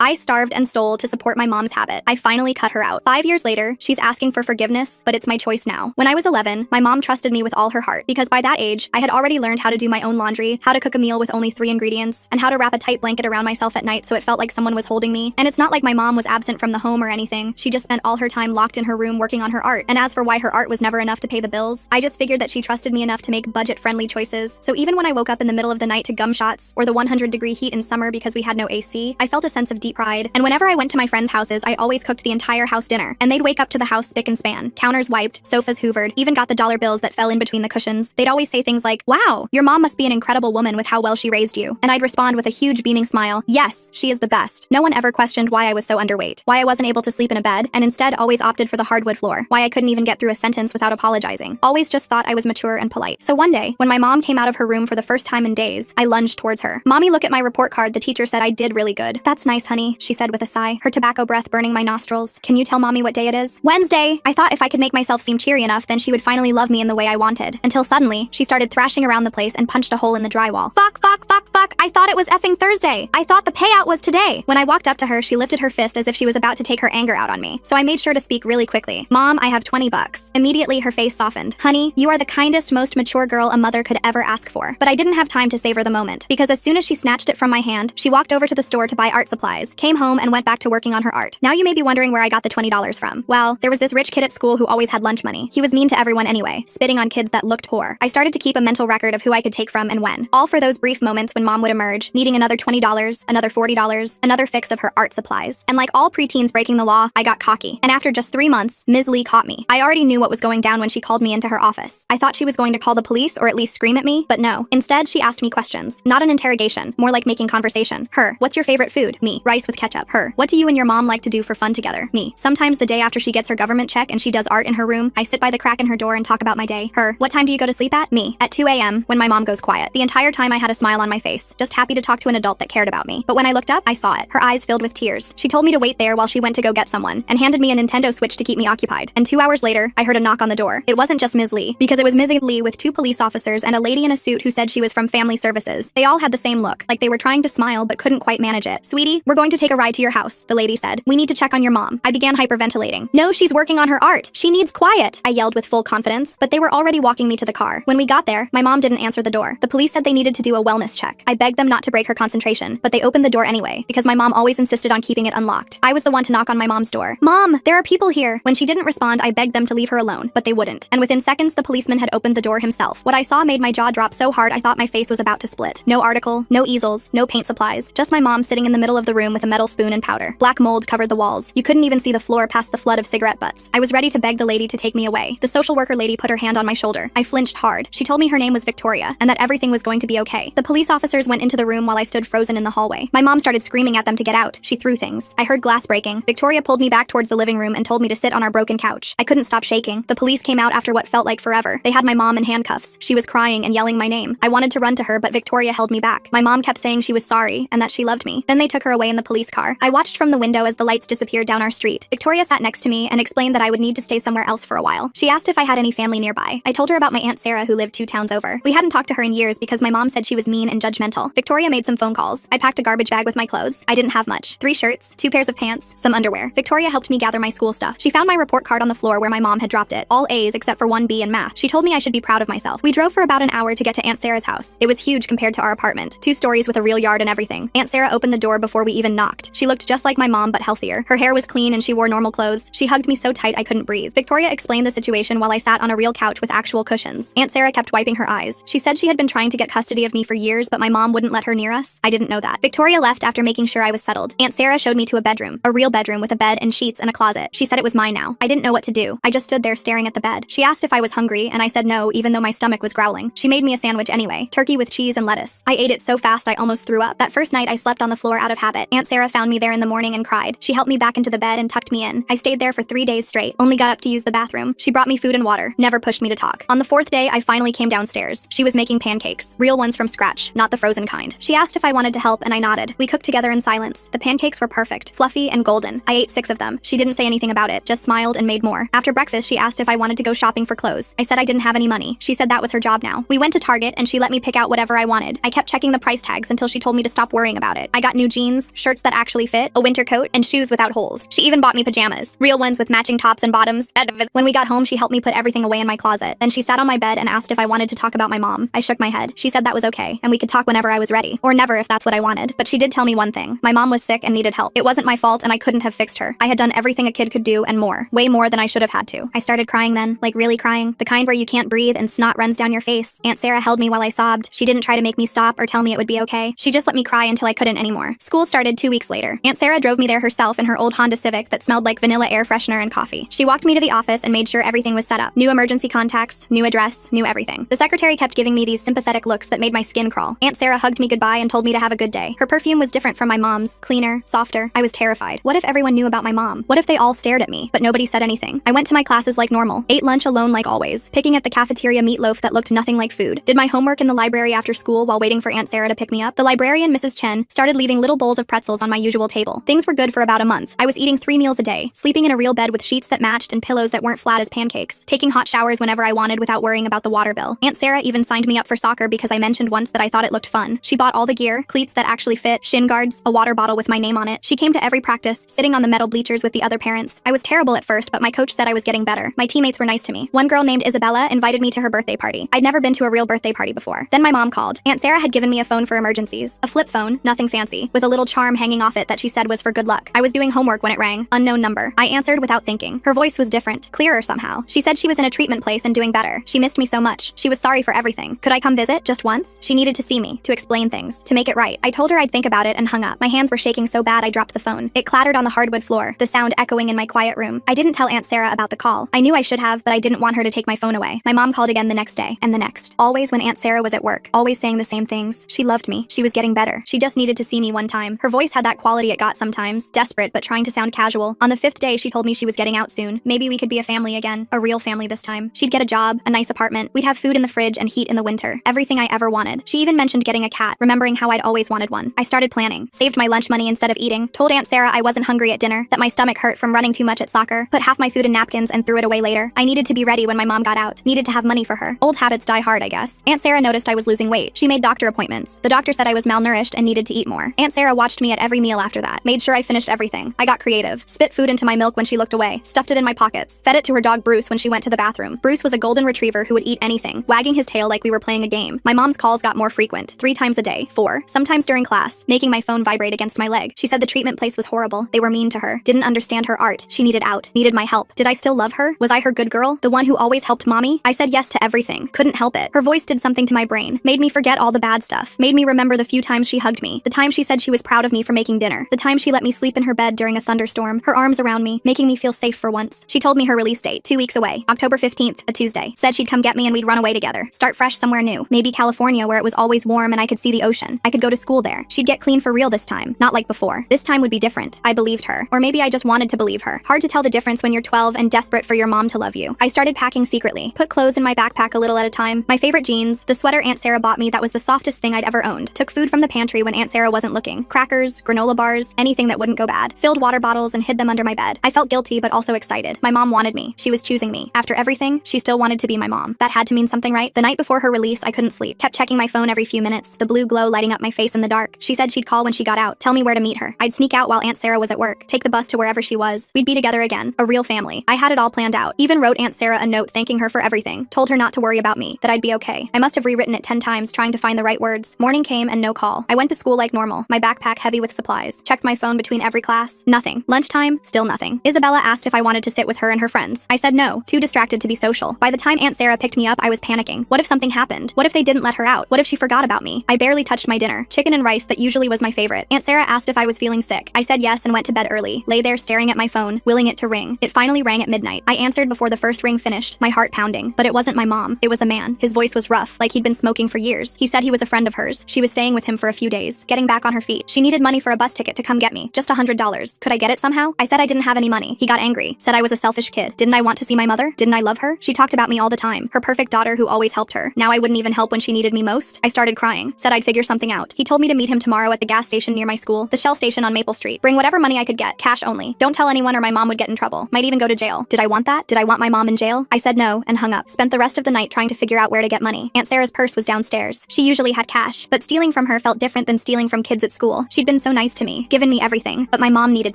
I starved and stole to support my mom's habit. I finally cut her out. 5 years later, she's asking for forgiveness, but it's my choice now. When I was 11, my mom trusted me with all her heart because by that age, I had already learned how to do my own laundry, how to cook a meal with only 3 ingredients, and how to wrap a tight blanket around myself at night so it felt like someone was holding me. And it's not like my mom was absent from the home or anything. She just spent all her time locked in her room working on her art. And as for why her art was never enough to pay the bills, I just figured that she trusted me enough to make budget-friendly choices. So even when I woke up in the middle of the night to gum shots or the 100-degree heat in summer because we had no AC, I felt a sense of deep pride. And whenever I went to my friends' houses, I always cooked the entire house dinner. And they'd wake up to the house spick and span. Counters wiped, sofas hoovered, even got the dollar bills that fell in between the cushions. They'd always say things like, "Wow, your mom must be an incredible woman with how well she raised you." And I'd respond with a huge beaming smile, "Yes, she is the best." No one ever questioned why I was so underweight, why I wasn't able to sleep in a bed, and instead always opted for the hardwood floor, why I couldn't even get through a sentence without apologizing. Always just thought I was mature and polite. So one day, when my mom came out of her room for the first time in days, I lunged towards her. "Mommy, look at my report card. The teacher said I did really good." "That's nice, honey," she said with a sigh, her tobacco breath burning my nostrils. "Can you tell Mommy what day it is?" "Wednesday." I thought if I could make myself seem cheery enough, then she would finally love me in the way I wanted. Until suddenly, she started thrashing around the place and punched a hole in the drywall. Fuck, fuck, fuck, fuck. I thought it was effing Thursday. I thought the payout was today. When I walked up to her, she lifted her fist as if she was about to take her anger out on me. So I made sure to speak really quickly. "Mom, I have $20. Immediately, her face softened. "Honey, you are the kindest, most mature girl a mother could ever ask for." But I didn't have time to savor the moment, because as soon as she snatched it from my hand, she walked over to the store to buy art supplies, came home, and went back to working on her art. Now you may be wondering where I got the $20 from. Well, there was this rich kid at school who always had lunch money. He was mean to everyone anyway, spitting on kids that looked poor. I started to keep a mental record of who I could take from and when. All for those brief moments when Mom would emerge, needing another $20, another $40, another fix of her art supplies. And like all preteens breaking the law, I got cocky. And after just 3 months, Ms. Lee caught me. I already knew what was going down when she called me into her office. I thought she was going to call the police or at least scream at me, but no. Instead, she asked me questions. Not an interrogation, more like making conversation. Her, "What's your favorite food?" Me, "Rice with ketchup." Her, "What do you and your mom like to do for fun together?" Me, "Sometimes the day after she gets her government check and she does art in her room, I sit by the crack in her door and talk about my day." Her, "What time do you go to sleep at?" Me, "At 2 a.m. when my mom goes quiet." The entire time I had a smile on my face, just happy to talk to an adult that cared about me. But when I looked up, I saw it. Her eyes filled with tears. She told me to wait there while she went to go get someone, and handed me a Nintendo Switch to keep me occupied. And 2 hours later, I heard a knock on the door. It wasn't just Ms. Lee, because it was Ms. Lee with 2 police officers and a lady in a suit who said she was from Family Services. They all had the same look, like they were trying to smile but couldn't quite manage it. "Sweetie, we're going to take a ride to your house," the lady said. "We need to check on your mom." I began hyperventilating. "No, she's working on her art. She needs quiet," I yelled with full confidence, but they were already walking me to the car. When we got there, my mom didn't answer the door. The police said they needed to do a wellness check. I begged them not to break her concentration, but they opened the door anyway, because my mom always insisted on keeping it unlocked. I was the one to knock on my mom's door. "Mom, there are people here." When she didn't respond, I begged them to leave her alone, but they wouldn't. And within seconds, the policeman had opened the door himself. What I saw made my jaw drop so hard I thought my face was about to split. No article, no easels, no paint supplies, just my mom sitting in the middle of the room with a metal spoon and powder. Black mold covered the walls. You couldn't even see the floor past the flood of cigarette butts. I was ready to beg the lady to take me away. The social worker lady put her hand on my shoulder. I flinched hard. She told me her name was Victoria, and that everything was going to be okay. The police officers went into the room while I stood frozen in the hallway. My mom started screaming at them to get out. She threw things. I heard glass breaking. Victoria pulled me back towards the living room and told me to sit on our broken couch. I couldn't stop shaking. The police came out after what felt like forever. They had my mom in handcuffs. She was crying and yelling my name. I wanted to run to her, but Victoria held me back. My mom kept saying she was sorry and that she loved me. Then they took her away in the police car. I watched from the window as the lights disappeared down our street. Victoria sat next to me and explained that I would need to stay somewhere else for a while. She asked if I had any family nearby. I told her about my Aunt Sarah who lived 2 towns over. We hadn't talked to her in years because my mom said she was mean and judgmental. Victoria made some phone calls. I packed a garbage bag with my clothes. I didn't have much. 3 shirts, 2 pairs of pants, some underwear. Victoria helped me gather my school stuff. She found my report card on the floor where my mom had dropped it. All A's except for 1 B in math. She told me I should be proud of myself. We drove for about an hour to get to Aunt Sarah's house. It was huge compared to our apartment. 2 stories with a real yard and everything. Aunt Sarah opened the door before we even knocked. She looked just like my mom but healthier. Her hair was clean and she wore normal clothes. She hugged me so tight I couldn't breathe. Victoria explained the situation while I sat on a real couch with actual cushions. Aunt Sarah kept wiping her eyes. She said she had been trying to get custody of me for years, but my mom wouldn't let her near us. I didn't know that. Victoria left after making sure I was settled. Aunt Sarah showed me to a bedroom. A real bedroom with a bed and sheets and a closet. She said it was mine now. I didn't know what to do. I just stood there staring at the bed. She asked if I was hungry, and I said no, even though my stomach was growling. She made me a sandwich anyway. Turkey with cheese and lettuce. I ate it so fast I almost threw up. That first night I slept on the floor out of habit. Aunt Sarah found me there in the morning and cried. She helped me back into the bed and tucked me in. I stayed there for 3 days straight. Only got up to use the bathroom. She brought me food and water. Never pushed me to talk. On the 4th day, I finally came downstairs. She was making pancakes. Real ones from scratch, not the frozen kind. She asked if I wanted to help and I nodded. We cooked together in silence. The pancakes were perfect, fluffy and golden. I ate 6 of them. She didn't say anything about it, just smiled and made more. After breakfast, she asked if I wanted to go shopping for clothes. I said I didn't have any money. She said that was her job now. We went to Target and she let me pick out whatever I wanted. I kept checking the price tags until she told me to stop worrying about it. I got new jeans, shirts, shirts that actually fit, a winter coat, and shoes without holes. She even bought me pajamas, real ones with matching tops and bottoms. When we got home, she helped me put everything away in my closet. Then she sat on my bed and asked if I wanted to talk about my mom. I shook my head. She said that was okay, and we could talk whenever I was ready, or never if that's what I wanted. But she did tell me one thing. My mom was sick and needed help. It wasn't my fault, and I couldn't have fixed her. I had done everything a kid could do and more. Way more than I should have had to. I started crying then, like really crying. The kind where you can't breathe and snot runs down your face. Aunt Sarah held me while I sobbed. She didn't try to make me stop or tell me it would be okay. She just let me cry until I couldn't anymore. School started 2 weeks later. Aunt Sarah drove me there herself in her old Honda Civic that smelled like vanilla air freshener and coffee. She walked me to the office and made sure everything was set up. New emergency contacts, new address, new everything. The secretary kept giving me these sympathetic looks that made my skin crawl. Aunt Sarah hugged me goodbye and told me to have a good day. Her perfume was different from my mom's, cleaner, softer. I was terrified. What if everyone knew about my mom? What if they all stared at me, but nobody said anything? I went to my classes like normal, ate lunch alone like always, picking at the cafeteria meatloaf that looked nothing like food, did my homework in the library after school while waiting for Aunt Sarah to pick me up. The librarian, Mrs. Chen, started leaving little bowls of pretzels on my usual table. Things were good for about a month. I was eating 3 meals a day, sleeping in a real bed with sheets that matched and pillows that weren't flat as pancakes, taking hot showers whenever I wanted without worrying about the water bill. Aunt Sarah even signed me up for soccer because I mentioned once that I thought it looked fun. She bought all the gear, cleats that actually fit, shin guards, a water bottle with my name on it. She came to every practice, sitting on the metal bleachers with the other parents. I was terrible at first, but my coach said I was getting better. My teammates were nice to me. One girl named Isabella invited me to her birthday party. I'd never been to a real birthday party before. Then my mom called. Aunt Sarah had given me a phone for emergencies. A flip phone, nothing fancy, with a little charm hanging off it that she said was for good luck. I was doing homework when it rang. Unknown number. I answered without thinking. Her voice was different, clearer somehow. She said she was in a treatment place and doing better. She missed me so much. She was sorry for everything. Could I come visit just once? She needed to see me, to explain things, to make it right. I told her I'd think about it and hung up. My hands were shaking so bad I dropped the phone. It clattered on the hardwood floor, the sound echoing in my quiet room. I didn't tell Aunt Sarah about the call. I knew I should have, but I didn't want her to take my phone away. My mom called again the next day, and the next. Always when Aunt Sarah was at work. Always saying the same things. She loved me. She was getting better. She just needed to see me one time. Her voice had that quality it got sometimes, desperate but trying to sound casual. On the 5th day, she told me she was getting out soon. Maybe we could be a family again. A real family this time. She'd get a job, a nice apartment. We'd have food in the fridge and heat in the winter. Everything I ever wanted. She even mentioned getting a cat, remembering how I'd always wanted one. I started planning. Saved my lunch money instead of eating. Told Aunt Sarah I wasn't hungry at dinner, that my stomach hurt from running too much at soccer. Put half my food in napkins and threw it away later. I needed to be ready when my mom got out. Needed to have money for her. Old habits die hard, I guess. Aunt Sarah noticed I was losing weight. She made doctor appointments. The doctor said I was malnourished and needed to eat more. Aunt Sarah watched me at every meal after that. Made sure I finished everything. I got creative. Spit food into my milk when she looked away. Stuffed it in my pockets. Fed it to her dog Bruce when she went to the bathroom. Bruce was a golden retriever who would eat anything, wagging his tail like we were playing a game. My mom's calls got more frequent. 3 times a day. 4. Sometimes during class, making my phone vibrate against my leg. She said the treatment place was horrible. They were mean to her. Didn't understand her art. She needed out. Needed my help. Did I still love her? Was I her good girl? The one who always helped mommy? I said yes to everything. Couldn't help it. Her voice did something to my brain. Made me forget all the bad stuff. Made me remember the few times she hugged me. The time she said she was proud of me for making dinner. The time she let me sleep in her bed during a thunderstorm. Her arms around me, making me feel safe for once. She told me her release date, 2 weeks away. October 15th, a Tuesday. Said she'd come get me and we'd run away together. Start fresh somewhere new. Maybe California where it was always warm and I could see the ocean. I could go to school there. She'd get clean for real this time. Not like before. This time would be different. I believed her. Or maybe I just wanted to believe her. Hard to tell the difference when you're 12 and desperate for your mom to love you. I started packing secretly. Put clothes in my backpack a little at a time. My favorite jeans, the sweater Aunt Sarah bought me that was the softest thing I'd ever owned. Took food from the pantry when Aunt Sarah wasn't looking. Crackers, granola bars, anything that wouldn't go bad. Filled water bottles and hid them under my bed. I felt guilty but also excited. My mom wanted me. She was choosing me. After everything, she still wanted to be my mom. That had to mean something, right? The night before her release, I couldn't sleep. Kept checking my phone every few minutes, the blue glow lighting up my face in the dark. She said she'd call when she got out, tell me where to meet her. I'd sneak out while Aunt Sarah was at work, take the bus to wherever she was. We'd be together again. A real family. I had it all planned out. Even wrote Aunt Sarah a note thanking her for everything. Told her not to worry about me, that I'd be okay. I must have rewritten it 10 times trying to find the right words. Morning came and no call. I went to school like normal, my backpack heavy with supplies. Checked my phone between every class. Nothing. Lunchtime, still nothing. Isabella asked if I wanted to sit with her and her friends. I said no, too distracted to be social. By the time Aunt Sarah picked me up, I was panicking. What if something happened? What if they didn't let her out? What if she forgot about me? I barely touched my dinner. Chicken and rice that usually was my favorite. Aunt Sarah asked if I was feeling sick. I said yes and went to bed early. Lay there staring at my phone, willing it to ring. It finally rang at midnight. I answered before the first ring finished, my heart pounding. But it wasn't my mom. It was a man. His voice was rough, like he'd been smoking for years. He said he was a friend of hers. She was staying with him for a few days, getting back on her feet. She needed money for a bus ticket to come get me. Just $100. Could I get it somehow? I said I didn't have any money. He got angry. Said I was a selfish kid. Didn't I want to see my mother? Didn't I love her? She talked about me all the time. Her perfect daughter who always helped her. Now I wouldn't even help when she needed me most. I started crying. Said I'd figure something out. He told me to meet him tomorrow at the gas station near my school, the Shell station on Maple Street. Bring whatever money I could get. Cash only. Don't tell anyone or my mom would get in trouble. Might even go to jail. Did I want that? Did I want my mom in jail? I said no and hung up. Spent the rest of the night trying to figure out where to get money. Aunt Sarah's purse was downstairs. She usually had cash, but stealing from her felt different than stealing from kids at school. She'd been been so nice to me, given me everything, but my mom needed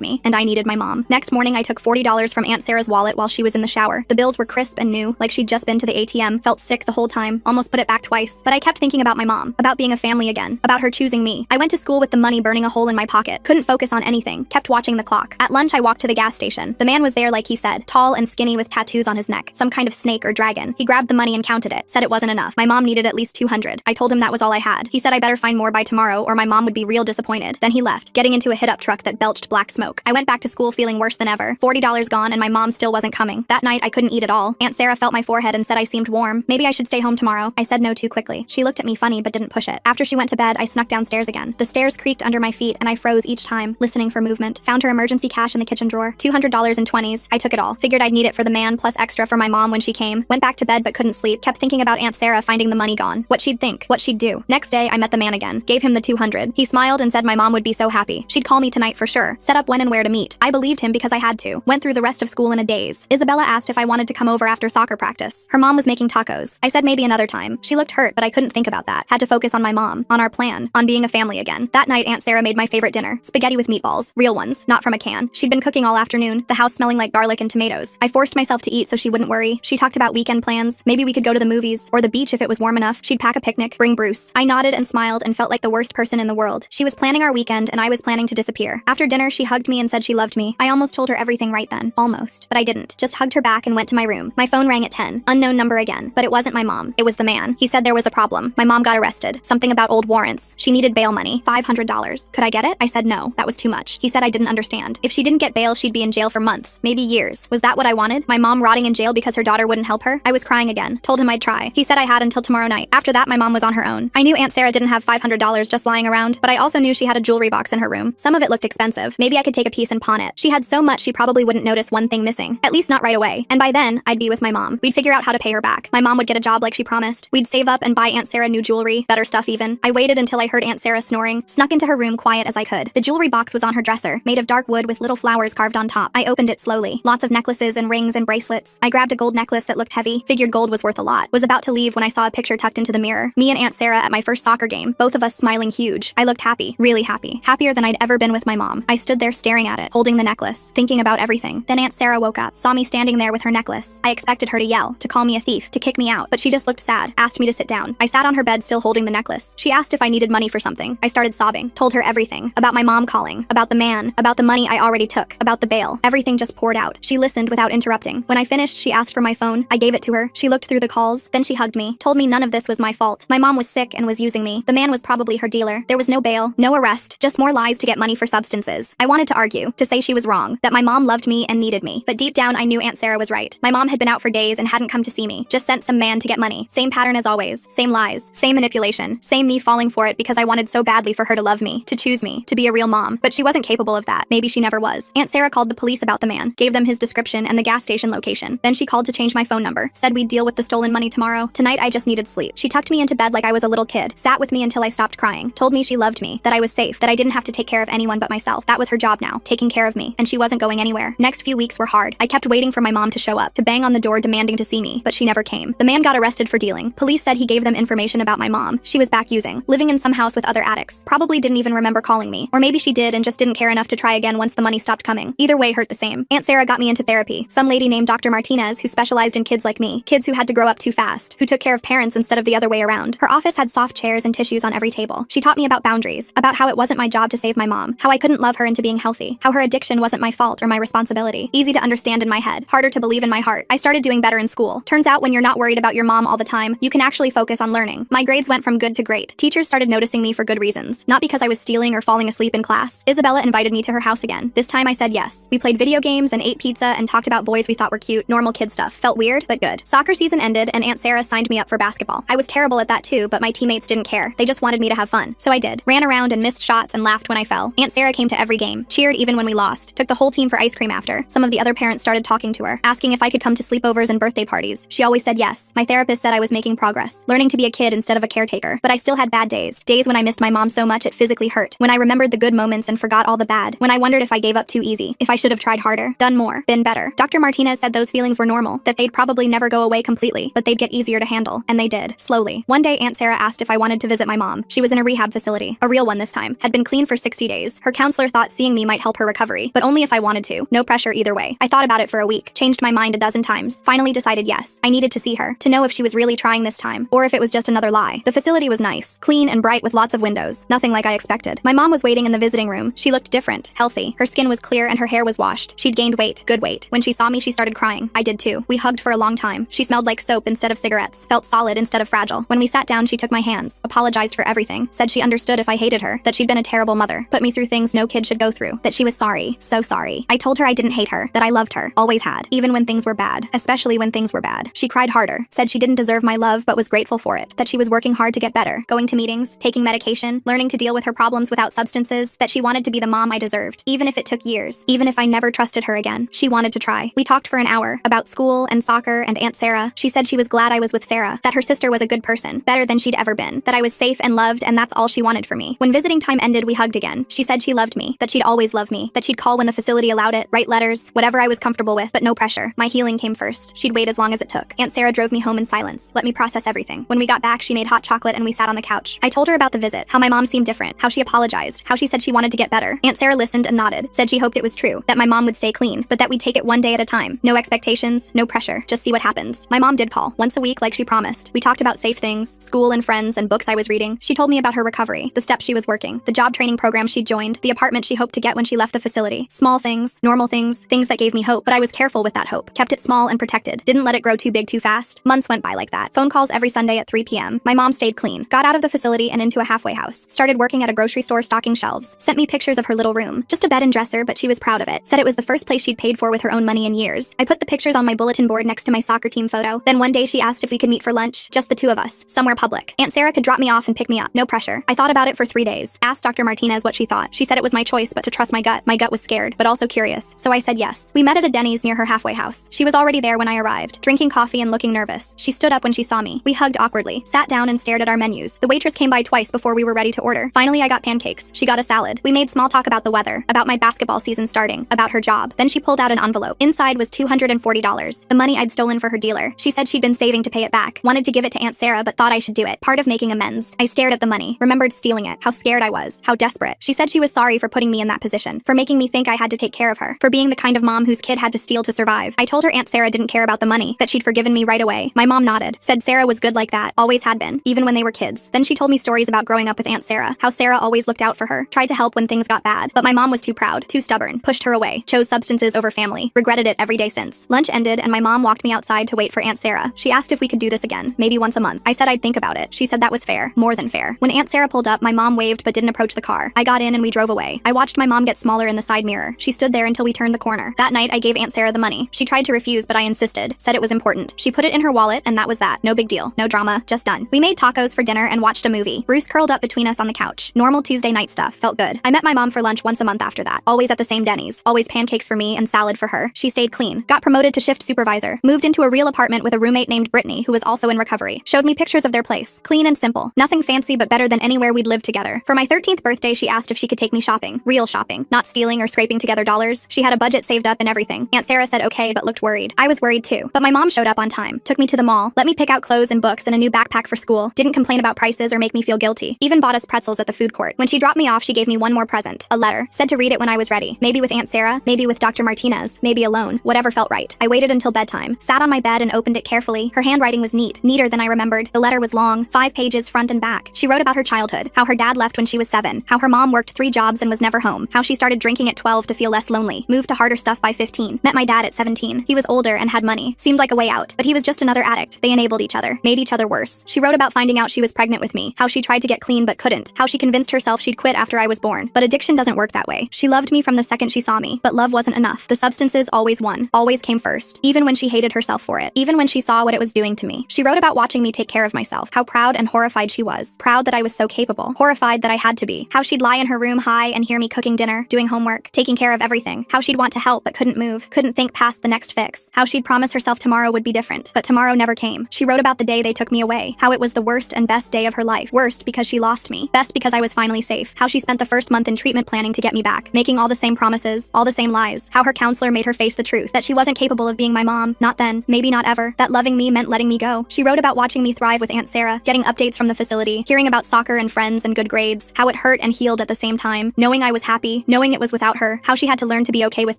me, and I needed my mom. Next morning, I took $40 from Aunt Sarah's wallet while she was in the shower. The bills were crisp and new, like she'd just been to the ATM, felt sick the whole time, almost put it back twice. But I kept thinking about my mom, about being a family again, about her choosing me. I went to school with the money burning a hole in my pocket, couldn't focus on anything, kept watching the clock. At lunch, I walked to the gas station. The man was there like he said, tall and skinny with tattoos on his neck, some kind of snake or dragon. He grabbed the money and counted it, said it wasn't enough. My mom needed at least 200. I told him that was all I had. He said I better find more by tomorrow or my mom would be real disappointed. Then he left, getting into a hit-up truck that belched black smoke. I went back to school feeling worse than ever. $40 gone and my mom still wasn't coming. That night, I couldn't eat at all. Aunt Sarah felt my forehead and said I seemed warm. Maybe I should stay home tomorrow. I said no too quickly. She looked at me funny but didn't push it. After she went to bed, I snuck downstairs again. The stairs creaked under my feet and I froze each time, listening for movement. Found her emergency cash in the kitchen drawer. $200 in 20s. I took it all. Figured I'd need it for the man plus extra for my mom when she came. Went back to bed but couldn't sleep. Kept thinking about Aunt Sarah finding the money gone. What she'd think. What she'd do. Next day, I met the man again. Gave him the 200. He smiled and said my mom would be so happy. She'd call me tonight for sure. Set up when and where to meet. I believed him because I had to. Went through the rest of school in a daze. Isabella asked if I wanted to come over after soccer practice. Her mom was making tacos. I said maybe another time. She looked hurt, but I couldn't think about that. Had to focus on my mom, on our plan, on being a family again. That night, Aunt Sarah made my favorite dinner. Spaghetti with meatballs. Real ones, not from a can. She'd been cooking all afternoon, the house smelling like garlic and tomatoes. I forced myself to eat so she wouldn't worry. She talked about weekend plans. Maybe we could go to the movies, or the beach if it was warm enough. She'd pack a picnic, bring Bruce. I nodded and smiled and felt like the worst person in the world. She was planning our weekend and I was planning to disappear. After dinner, she hugged me and said she loved me. I almost told her everything right then. Almost. But I didn't. Just hugged her back and went to my room. My phone rang at 10. Unknown number again. But it wasn't my mom. It was the man. He said there was a problem. My mom got arrested. Something about old warrants. She needed bail money. $500. Could I get it? I said no. That was too much. He said I didn't understand. If she didn't get bail, she'd be in jail for months. Maybe years. Was that what I wanted? My mom rotting in jail because her daughter wouldn't help her? I was crying again. Told him I'd try. He said I had until tomorrow night. After that, my mom was on her own. I knew Aunt Sarah didn't have $500 just lying around, but I also knew she had a jewelry box in her room. Some of it looked expensive. Maybe I could take a piece and pawn it. She had so much she probably wouldn't notice one thing missing. At least not right away. And by then, I'd be with my mom. We'd figure out how to pay her back. My mom would get a job like she promised. We'd save up and buy Aunt Sarah new jewelry, better stuff even. I waited until I heard Aunt Sarah snoring, snuck into her room quiet as I could. The jewelry box was on her dresser, made of dark wood with little flowers carved on top. I opened it slowly. Lots of necklaces and rings and bracelets. I grabbed a gold necklace that looked heavy, figured gold was worth a lot. Was about to leave when I saw a picture tucked into the mirror. Me and Aunt Sarah at my first soccer game, both of us smiling huge. I looked happy, really happy. Happier than I'd ever been with my mom. I stood there staring at it, holding the necklace, thinking about everything. Then Aunt Sarah woke up, saw me standing there with her necklace. I expected her to yell, to call me a thief, to kick me out, but she just looked sad, asked me to sit down. I sat on her bed still holding the necklace. She asked if I needed money for something. I started sobbing, told her everything, about my mom calling, about the man, about the money I already took, about the bail. Everything just poured out. She listened without interrupting. When I finished, she asked for my phone. I gave it to her. She looked through the calls, then she hugged me, told me none of this was my fault. My mom was sick and was using me. The man was probably her dealer. There was no bail, no arrest, just more lies to get money for substances. I wanted to argue, to say she was wrong, that my mom loved me and needed me. But deep down, I knew Aunt Sarah was right. My mom had been out for days and hadn't come to see me, just sent some man to get money. Same pattern as always, same lies, same manipulation, same me falling for it because I wanted so badly for her to love me, to choose me, to be a real mom. But she wasn't capable of that. Maybe she never was. Aunt Sarah called the police about the man, gave them his description and the gas station location. Then she called to change my phone number, said we'd deal with the stolen money tomorrow. Tonight, I just needed sleep. She tucked me into bed like I was a little kid, sat with me until I stopped crying, told me she loved me, that I was safe, that I didn't have to take care of anyone but myself. That was her job now, taking care of me, and she wasn't going anywhere. Next few weeks were hard. I kept waiting for my mom to show up, to bang on the door demanding to see me, but she never came. The man got arrested for dealing. Police said he gave them information about my mom. She was back using, living in some house with other addicts. Probably didn't even remember calling me. Or maybe she did and just didn't care enough to try again once the money stopped coming. Either way hurt the same. Aunt Sarah got me into therapy. Some lady named Dr. Martinez who specialized in kids like me, kids who had to grow up too fast, who took care of parents instead of the other way around. Her office had soft chairs and tissues on every table. She taught me about boundaries, about how it wasn't my job to save my mom, how I couldn't love her into being healthy, how her addiction wasn't my fault or my responsibility. Easy to understand in my head, harder to believe in my heart. I started doing better in school. Turns out when you're not worried about your mom all the time, you can actually focus on learning. My grades went from good to great. Teachers started noticing me for good reasons, not because I was stealing or falling asleep in class. Isabella invited me to her house again. This time I said yes. We played video games and ate pizza and talked about boys we thought were cute, normal kid stuff. Felt weird, but good. Soccer season ended and Aunt Sarah signed me up for basketball. I was terrible at that too, but my teammates didn't care. They just wanted me to have fun. So I did. Ran around and missed shots and laughed when I fell. Aunt Sarah came to every game, cheered even when we lost, took the whole team for ice cream after. Some of the other parents started talking to her, asking if I could come to sleepovers and birthday parties. She always said yes. My therapist said I was making progress, learning to be a kid instead of a caretaker. But I still had bad days. Days when I missed my mom so much it physically hurt. When I remembered the good moments and forgot all the bad. When I wondered if I gave up too easy. If I should have tried harder, done more, been better. Dr. Martinez said those feelings were normal, that they'd probably never go away completely, but they'd get easier to handle. And they did, slowly. One day Aunt Sarah asked if I wanted to visit my mom. She was in a rehab facility, a real one this time. Had had been clean for 60 days. Her counselor thought seeing me might help her recovery, but only if I wanted to. No pressure either way. I thought about it for a week, changed my mind a dozen times, finally decided yes. I needed to see her, to know if she was really trying this time, or if it was just another lie. The facility was nice, clean and bright with lots of windows. Nothing like I expected. My mom was waiting in the visiting room. She looked different, healthy. Her skin was clear and her hair was washed. She'd gained weight, good weight. When she saw me, she started crying. I did too. We hugged for a long time. She smelled like soap instead of cigarettes, felt solid instead of fragile. When we sat down, she took my hands, apologized for everything, said she understood if I hated her, that she'd been a terrible mother, put me through things no kid should go through, that she was sorry, so sorry. I told her I didn't hate her, that I loved her, always had, even when things were bad, especially when things were bad. She cried harder, said she didn't deserve my love but was grateful for it, that she was working hard to get better, going to meetings, taking medication, learning to deal with her problems without substances, that she wanted to be the mom I deserved, even if it took years, even if I never trusted her again. She wanted to try. We talked for an hour about school and soccer and Aunt Sarah. She said she was glad I was with Sarah, that her sister was a good person, better than she'd ever been, that I was safe and loved, and that's all she wanted for me. When visiting time ended, we hugged again. She said she loved me, that she'd always love me, that she'd call when the facility allowed it, write letters, whatever I was comfortable with, but no pressure. My healing came first. She'd wait as long as it took. Aunt Sarah drove me home in silence, let me process everything. When we got back, she made hot chocolate and we sat on the couch. I told her about the visit, how my mom seemed different, how she apologized, how she said she wanted to get better. Aunt Sarah listened and nodded, said she hoped it was true, that my mom would stay clean, but that we'd take it one day at a time. No expectations, no pressure, just see what happens. My mom did call, once a week like she promised. We talked about safe things, school and friends and books I was reading. She told me about her recovery, the steps she was working, the job training program she'd joined, the apartment she hoped to get when she left the facility. Small things, normal things that gave me hope, but I was careful with that hope. Kept it small and protected. Didn't let it grow too big too fast. Months went by like that. Phone calls every Sunday at 3 p.m. My mom stayed clean. Got out of the facility and into a halfway house. Started working at a grocery store stocking shelves. Sent me pictures of her little room. Just a bed and dresser, but she was proud of it. Said it was the first place she'd paid for with her own money in years. I put the pictures on my bulletin board next to my soccer team photo. Then one day she asked if we could meet for lunch, just the two of us, somewhere public. Aunt Sarah could drop me off and pick me up. No pressure. I thought about it for 3 days. Asked Dr. Martinez what she thought. She said it was my choice, but to trust my gut. My gut was scared, but also curious. So I said yes. We met at a Denny's near her halfway house. She was already there when I arrived, drinking coffee and looking nervous. She stood up when she saw me. We hugged awkwardly, sat down and stared at our menus. The waitress came by twice before we were ready to order. Finally, I got pancakes. She got a salad. We made small talk about the weather, about my basketball season starting, about her job. Then she pulled out an envelope. Inside was $240, the money I'd stolen for her dealer. She said she'd been saving to pay it back. Wanted to give it to Aunt Sarah, but thought I should do it. Part of making amends. I stared at the money, remembered stealing it, how scared I was, how desperate. She said she was sorry for putting me in that position, for making me think I had to take care of her, for being the kind of mom whose kid had to steal to survive. I told her Aunt Sarah didn't care about the money, that she'd forgiven me right away. My mom nodded, said Sarah was good like that, always had been, even when they were kids. Then she told me stories about growing up with Aunt Sarah, how Sarah always looked out for her, tried to help when things got bad, but my mom was too proud, too stubborn, pushed her away, chose substances over family, regretted it every day since. Lunch ended and my mom walked me outside to wait for Aunt Sarah. She asked if we could do this again, maybe once a month. I said I'd think about it. She said that was fair, more than fair. When Aunt Sarah pulled up, my mom waved but didn't approach the car. I got in and we drove away. I watched my mom get smaller in the side mirror. She stood there until we turned the corner. That night, I gave Aunt Sarah the money. She tried to refuse, but I insisted, said it was important. She put it in her wallet and that was that. No big deal, no drama, just done. We made tacos for dinner and watched a movie. Bruce curled up between us on the couch. Normal Tuesday night stuff, felt good. I met my mom for lunch once a month after that. Always at the same Denny's. Always pancakes for me and salad for her. She stayed clean. Got promoted to shift supervisor. Moved into a real apartment with a roommate named Brittany, who was also in recovery. Showed me pictures of their place. Clean and simple. Nothing fancy but better than anywhere we'd lived together. For my 13th birthday, she asked if she could take me shopping. Real shopping. Not stealing or scraping together dollars. She had a budget saved up and everything. Aunt Sarah said okay, but looked worried. I was worried too. But my mom showed up on time. Took me to the mall. Let me pick out clothes and books and a new backpack for school. Didn't complain about prices or make me feel guilty. Even bought us pretzels at the food court. When she dropped me off, she gave me one more present. A letter. Said to read it when I was ready. Maybe with Aunt Sarah, maybe with Dr. Martinez, maybe alone. Whatever felt right. I waited until bedtime. Sat on my bed and opened it carefully. Her handwriting was neat. Neater than I remembered. The letter was long. 5 pages front and back. She wrote about her childhood. How her dad left when she was 7. How her mom worked 3 jobs and was never home. How she started drinking at 12 to feel less lonely. Moved to harder stuff by 15. Met my dad at 17. He was older and had money. Seemed like a way out. But he was just another addict. They enabled each other. Made each other worse. She wrote about finding out she was pregnant with me. How she tried to get clean but couldn't. How she convinced herself she'd quit after I was born. But addiction doesn't work that way. She loved me from the second she saw me. But love wasn't enough. The substances always won. Always came first. Even when she hated herself for it. Even when she saw what it was doing to me. She wrote about watching me take care of myself. How proud and horrified she was. Proud that I was so capable. Horrified that I had to be. How she'd lie in her room high and hear me cooking dinner, doing homework, taking care of everything. How she'd want to help but couldn't move. Couldn't think past the next fix. How she'd promise herself tomorrow would be different. But tomorrow never came. She wrote about the day they took me away. How it was the worst and best day of her life. Worst because she lost me. Best because I was finally safe. How she spent the first month in treatment planning to get me back. Making all the same promises. All the same lies. How her counselor made her face the truth. That she wasn't capable of being my mom. Not then. Maybe not ever. That loving me meant letting me go. She wrote about watching me thrive with Aunt Sarah. Getting updates from the facility. Hearing about soccer and friends and good grades. How it hurt and healed at the same time, knowing I was happy, knowing it was without her, how she had to learn to be okay with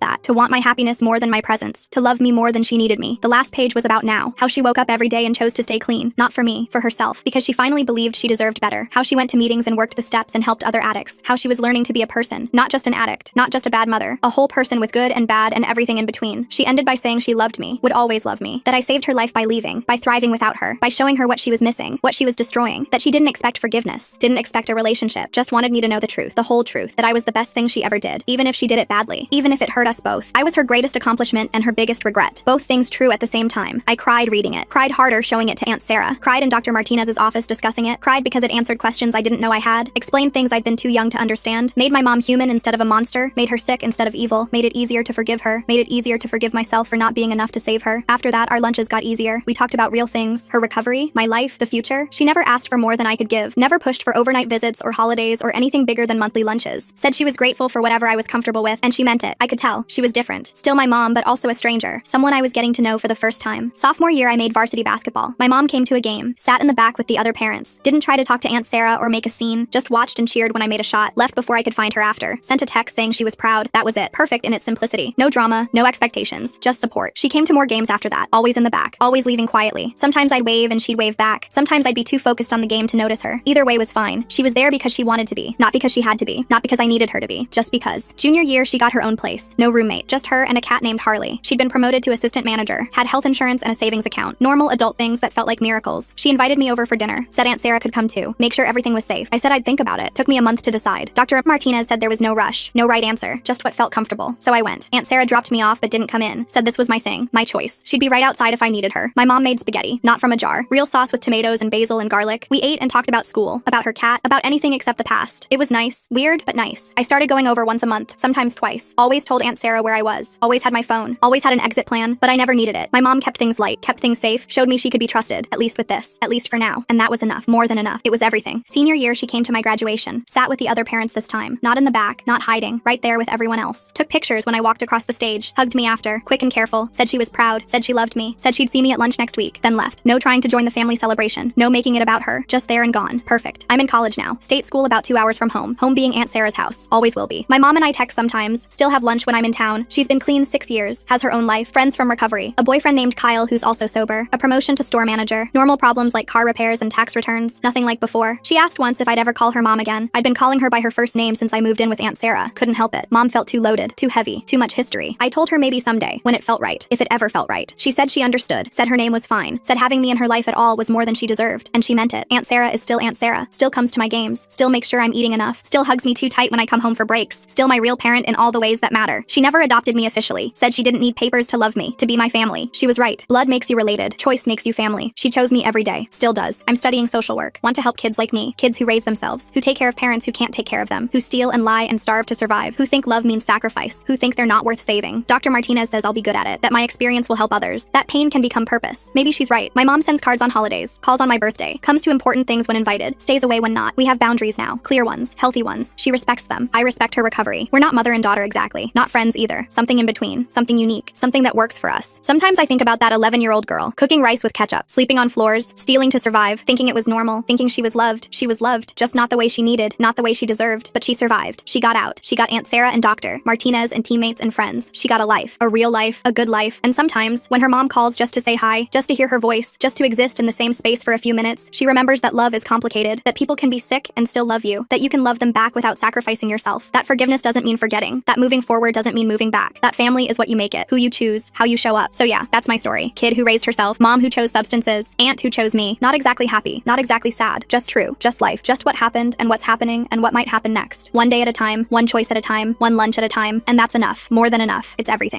that, to want my happiness more than my presence, to love me more than she needed me. The last page was about now, how she woke up every day and chose to stay clean, not for me, for herself, because she finally believed she deserved better, how she went to meetings and worked the steps and helped other addicts, how she was learning to be a person, not just an addict, not just a bad mother, a whole person with good and bad and everything in between. She ended by saying she loved me, would always love me, that I saved her life by leaving, by thriving without her, by showing her what she was missing, what she was destroying, that she didn't expect forgiveness, didn't expect a relationship, just wanted me to know the truth, the whole truth, that I was the best thing she ever did, even if she did it badly, even if it hurt us both. I was her greatest accomplishment and her biggest regret, both things true at the same time. I cried reading it, cried harder showing it to Aunt Sarah, cried in Dr. Martinez's office discussing it, cried because it answered questions I didn't know I had, explained things I'd been too young to understand, made my mom human instead of a monster, made her sick instead of evil, made it easier to forgive her, made it easier to forgive myself for not being enough to save her. After that, our lunches got easier. We talked about real things, her recovery, my life, the future. She never asked for more than I could give, never pushed for overnight visits or holidays or anything bigger than monthly lunches. Said she was grateful for whatever I was comfortable with, and she meant it. I could tell. She was different. Still my mom, but also a stranger. Someone I was getting to know for the first time. Sophomore year, I made varsity basketball. My mom came to a game, sat in the back with the other parents, didn't try to talk to Aunt Sarah or make a scene, just watched and cheered when I made a shot, left before I could find her after, sent a text saying she was proud. That was it. Perfect in its simplicity. No drama, no expectations, just support. She came to more games after that, always in the back, always leaving quietly. Sometimes I'd wave and she'd wave back. Sometimes I'd be too focused on the game to notice her. Either way was fine. She was there because she wanted to be, not because she had to be, not because I needed her to be, just because. Junior year, she got her own place. No roommate, just her and a cat named Harley. She'd been promoted to assistant manager, had health insurance and a savings account. Normal adult things that felt like miracles. She invited me over for dinner, said Aunt Sarah could come too, make sure everything was safe. I said I'd think about it. Took me a month to decide. Dr. Martinez said there was no rush, no right answer, just what felt comfortable. So I went. Aunt Sarah dropped me off but didn't come in. Said this was my thing, my choice. She'd be right outside if I needed her. My mom made spaghetti, not from a jar. Real sauce with tomatoes and basil and garlic. We ate and talked about school, about her cat, about anything except the past. It was nice, weird, but nice. I started going over once a month, sometimes twice. Always told Aunt Sarah where I was. Always had my phone. Always had an exit plan, but I never needed it. My mom kept things light, kept things safe, showed me she could be trusted, at least with this, at least for now. And that was enough, more than enough. It was everything. Senior year, she came to my graduation, sat with the other parents this time, not in the back, not hiding, right there with everyone else. Took pictures when I walked across the stage, hugged me after, quick and careful, said she was proud, said she loved me, said she'd see me at lunch next week, then left. No trying to join the family celebration, no making it about her, just there and gone. Perfect. I'm in college now. State school about 2 hours from home being Aunt Sarah's house. Always will be. My mom and I text sometimes, still have lunch when I'm in town. She's been clean 6 years, has her own life, friends from recovery, a boyfriend named Kyle who's also sober, a promotion to store manager, normal problems like car repairs and tax returns, nothing like before. She asked once if I'd ever call her mom again. I'd been calling her by her first name since I moved in with Aunt Sarah. Couldn't help it. Mom felt too loaded, too heavy, too much history. I told her maybe someday, when it felt right, if it ever felt right. She said she understood, said her name was fine, said having me in her life at all was more than she deserved, and she meant it. Aunt Sarah is still Aunt Sarah, still comes to my games, still makes sure I'm eating enough, still hugs me too tight when I come home for breaks, still my real parent in all the ways that matter. She never adopted me officially, said she didn't need papers to love me, to be my family. She was right. Blood makes you related, choice makes you family. She chose me every day, still does. I'm studying social work, want to help kids like me, kids who raise themselves, who take care of parents who can't take care of them, who steal and lie and starve to survive, who think love means sacrifice, who think they're not worth saving. Dr. Martinez says I'll be good at it, that my experience will help others, that pain can become purpose. Maybe she's right. My mom sends cards on holidays, calls on my birthday, comes to important things when invited, stays away when not. We have boundaries now, clear ones, healthy ones. She respects them. I respect her recovery. We're not mother and daughter exactly, not friends either. Something in between, something unique, something that works for us. Sometimes I think about that 11-year-old girl, cooking rice with ketchup, sleeping on floors, stealing to survive, thinking it was normal, thinking she was loved, just not the way she needed, not the way she deserved, but she survived. She got out. She got Aunt Sarah and Dr. Martinez and teammates and friends. She got a life, a real life, a good life, and sometimes, when her mom calls just to say hi, just to hear her voice, just to exist in the same space for a few minutes, she remembers that love is complicated, that people can be sick and still love you, that you can love them back without sacrificing yourself, that forgiveness doesn't mean forgetting, that moving forward doesn't mean moving back, that family is what you make it, who you choose, how you show up. So yeah, that's my story. Kid who raised herself, mom who chose substances, aunt who chose me, not exactly happy, not exactly sad, just true, just life, just what happened and what's happening and what might happen next. One day at a time, one choice at a time, one lunch at a time, and that's enough, more than enough. It's everything.